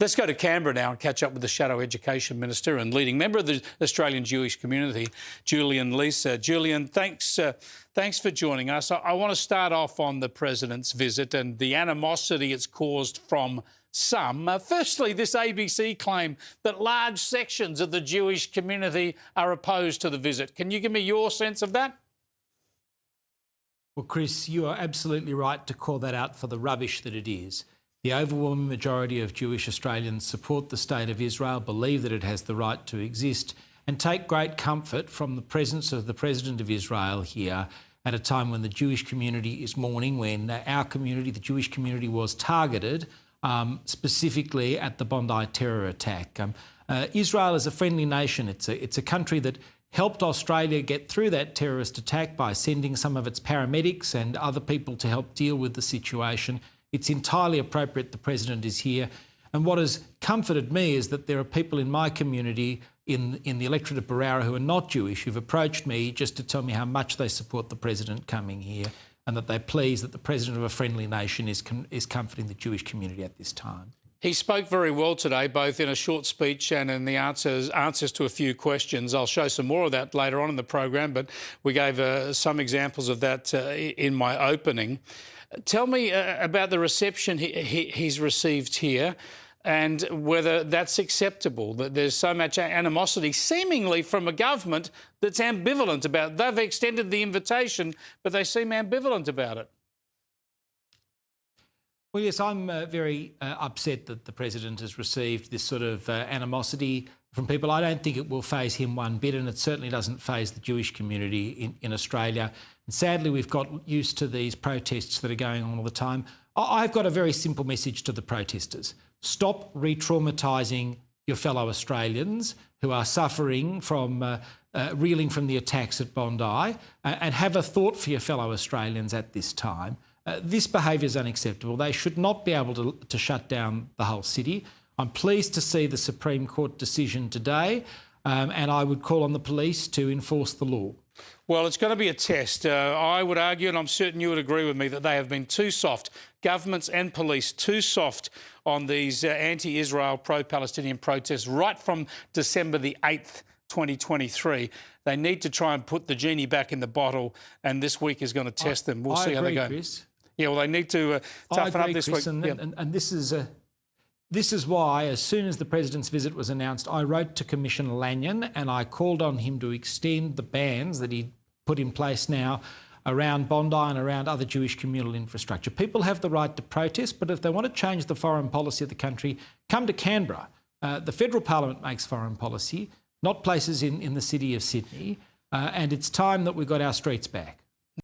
Let's go to Canberra now and catch up with the Shadow Education Minister and leading member of the Australian Jewish community, Julian Leeser. Julian, thanks for joining us. I want to start off on the President's visit and the animosity it's caused from some. Firstly, this ABC claim that large sections of the Jewish community are opposed to the visit. Can you give me your sense of that? Well, Chris, you are absolutely right to call that out for the rubbish that it is. The overwhelming majority of Jewish Australians support the State of Israel, believe that it has the right to exist, and take great comfort from the presence of the President of Israel here at a time when the Jewish community is mourning, when our community, the Jewish community, was targeted specifically at the Bondi terror attack. Israel is a friendly nation. It's a country that helped Australia get through that terrorist attack by sending some of its paramedics and other people to help deal with the situation. It's entirely appropriate the President is here. And what has comforted me is that there are people in my community in the electorate of Barara who are not Jewish who've approached me just to tell me how much they support the President coming here and that they're pleased that the President of a friendly nation is comforting the Jewish community at this time. He spoke very well today, both in a short speech and in the answers to a few questions. I'll show some more of that later on in the program, but we gave some examples of that in my opening. Tell me about the reception he's received here and whether that's acceptable, that there's so much animosity seemingly from a government that's ambivalent about it. They've extended the invitation, but they seem ambivalent about it. Well, yes, I'm very upset that the President has received this sort of animosity from people. I don't think it will faze him one bit, and it certainly doesn't faze the Jewish community in Australia. And sadly, we've got used to these protests that are going on all the time. I've got a very simple message to the protesters. Stop re-traumatising your fellow Australians who are suffering from reeling from the attacks at Bondi, and have a thought for your fellow Australians at this time. This behaviour is unacceptable. They should not be able to shut down the whole city. I'm pleased to see the Supreme Court decision today, and I would call on the police to enforce the law. Well, it's going to be a test. I would argue, and I'm certain you would agree with me, that they have been too soft, governments and police, too soft on these anti-Israel, pro-Palestinian protests right from December the 8th, 2023. They need to try and put the genie back in the bottle, and this week is going to test them. We'll see how they go. Chris. Yeah, well, they need to toughen up this Chris, week. And this is why, as soon as the President's visit was announced, I wrote to Commissioner Lanyon and I called on him to extend the bans that he put in place now around Bondi and around other Jewish communal infrastructure. People have the right to protest, but if they want to change the foreign policy of the country, come to Canberra. The federal parliament makes foreign policy, not places in the city of Sydney, and it's time that we got our streets back.